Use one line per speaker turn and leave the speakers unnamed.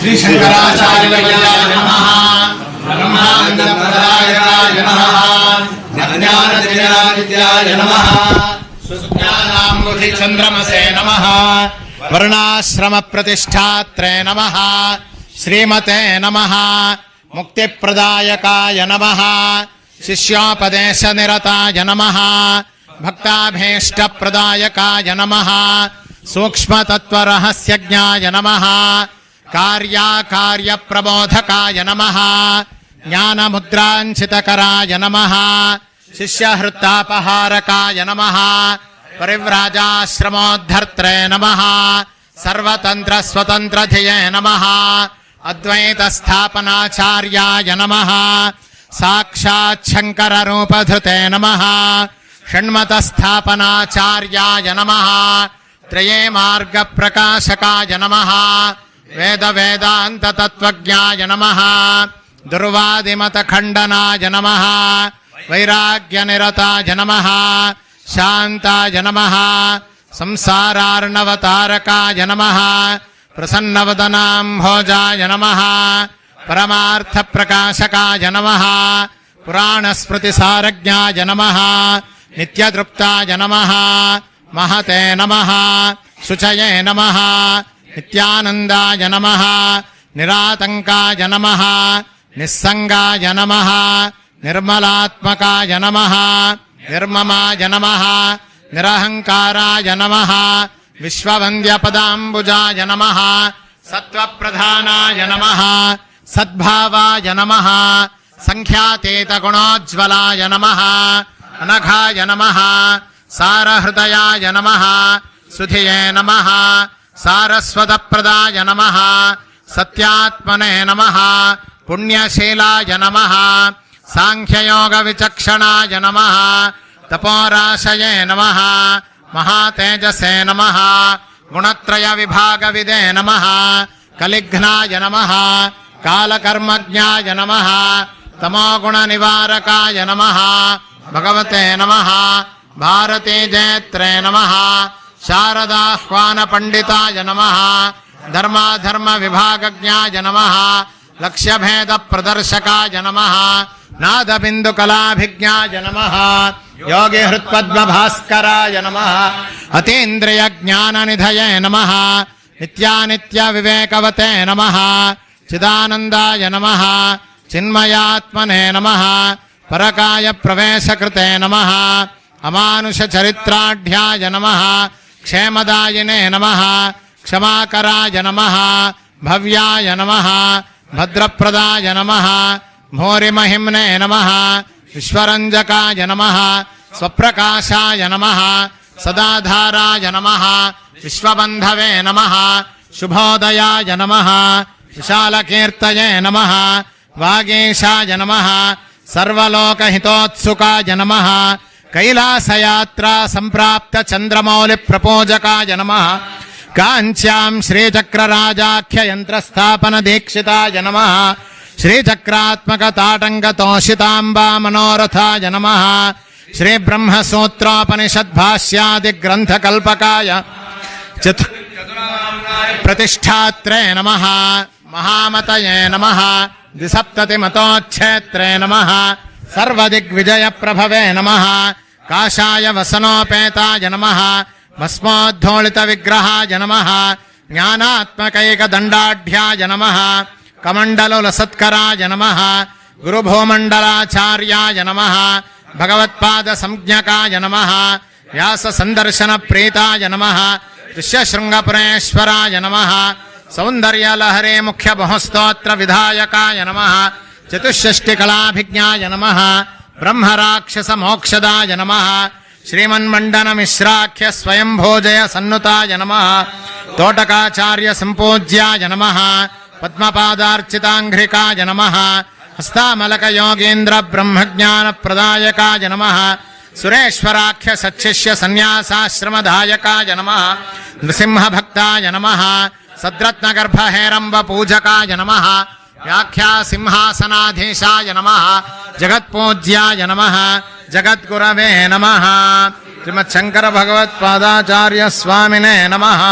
श्री शंकराचार्यवर्याय नमः ब्रह्मानंदप्रदायकाय नमः ज्ञानविद्याय नमः सुज्ञानाम्बुधि चंद्रमसे नमः वर्णाश्रम प्रतिष्ठात्रे नमः श्रीमते नमः मुक्तिप्रदायकाय नमः शिष्योपदेशनिरताय नमः भक्ताभीष्टप्रदायकाय नमः सूक्ष्मतत्त्वरहस्यज्ञाय नमः कार्याकार्यप्रबोधकाय नमः ज्ञानमुद्राञ्चितकराय नमः शिष्यहृत्तापहारकाय नमः परिव्राजाश्रमोद्धर्त्रे नमः सर्वतन्त्रस्वतन्त्रधिये नमः अद्वैतस्थापनाचार्याय नमः साक्षात् शङ्कररूपधृते नमः षण्मतस्थापनाचार्याय नमः त्रये मार्गप्रकाशकाय नमः वेदान्ततत्त्वज्ञाय नमः दुर्वादिमतखण्डनाय नमः वैराग्यनिरताय नमः शान्ताय नमः संसारार्णवतारकाय नमः प्रसन्नवदनाम्भोजाय नमः परमार्थप्रकाशकाय नमः पुराणस्मृतिसारज्ञाय नमः नित्यतृप्ताय नमः महते नमः शुचये नमः नित्यानन्दाय नमः निरातङ्काय नमः निस्सङ्गाय नमः निर्मलात्मकाय नमः निर्ममाय नमः निरहङ्काराय नमः विश्ववन्द्यपदाम्बुजाय नमः सत्त्वप्रधानाय नमः सद्भावाय नमः संख्यातीतगुणोज्ज्वलाय नमः अनघाय नमः सारहृदयाय नमः सुधिये नमः सारस्वतप्रदाय नमः सत्यात्मने नमः पुण्यशीलाय नमः सांख्ययोगविचक्षणाय नमः तपोराशये नमः महातेजसे नमः गुणत्रयविभागविदे नमः कलिघ्नाय नमः कालकर्मज्ञाय नमः तमोगुणनिवारकाय नमः भगवते नमः भारतीजेत्रे नमः शारदाह्वानपण्डिताय नमः धर्माधर्मविभागज्ञाय नमः लक्ष्यभेदप्रदर्शकाय नमः नादबिन्दुकलाभिज्ञाय नमः योगिहृत्पद्मभास्कराय नमः अतीन्द्रियज्ञाननिधये नमः नित्यानित्यविवेकवते नमः चिदानन्दाय नमः चिन्मयात्मने नमः परकायप्रवेशकृते नमः अमानुषचरित्राढ्याय नमः क्षेमदायिने नमः क्षमाकराय नमः भव्याय नमः भद्रप्रदाय नमः भूरिमहिम्ने नमः विश्वरञ्जकाय नमः स्वप्रकाशाय नमः सदाधाराय नमः विश्वबन्धवे नमः शुभोदयाय नमः विशालकीर्तये नमः वागीशाय नमः सर्वलोकहितोत्सुकाय नमः कैलासयात्रा सम्प्राप्त चन्द्रमौलिप्रपूजकाय नमः काञ्च्यां श्रीचक्रराजाख्ययन्त्रस्थापनदीक्षिताय नमः श्रीचक्रात्मकताटङ्कतोषिताम्बा मनोरथाय नमः श्रीब्रह्मसूत्रोपनिषद्भाष्यादिग्रन्थकल्पकाय प्रतिष्ठात्रे नमः महामतये नमः द्विसप्ततिमतोच्छेत्रे नमः सर्वदिग्विजयप्रभवे नमः काषाय वसनोपेताय नमः भस्मोद्धूलितविग्रहाय नमः ज्ञानात्मकैकदण्डाढ्याय नमः कमण्डलुलसत्कराय नमः गुरुभूमण्डलाचार्याय नमः भगवत्पादसंज्ञकाय नमः व्याससन्दर्शनप्रीताय नमः ऋष्यशृङ्गपुरेश्वराय नमः सौन्दर्यलहरे मुख्यबहुस्तोत्रविधायकाय नमः चतुष्षष्टिकलाभिज्ञाय नमः ब्रह्मराक्षसमोक्षदाय नमः श्रीमन्मण्डनमिश्राख्य स्वयंभोजय सन्नुताय नमः तोटकाचार्यसम्पूज्याय नमः पद्मपादार्चिताङ्घ्रिकाय नमः हस्तामलकयोगीन्द्रब्रह्मज्ञानप्रदायकाय नमः सुरेश्वराख्य सच्छिष्य सन्न्यासाश्रमदायकाय नमः नृसिंहभक्ताय नमः सद्रत्नगर्भहेरम्बपूजकाय नमः व्याख्यासिंहासनाधीशाय नमः जगत्पूज्याय नमः जगद्गुरवे नमः श्रीमच्छङ्करभगवत्पादाचार्यस्वामिने नमः।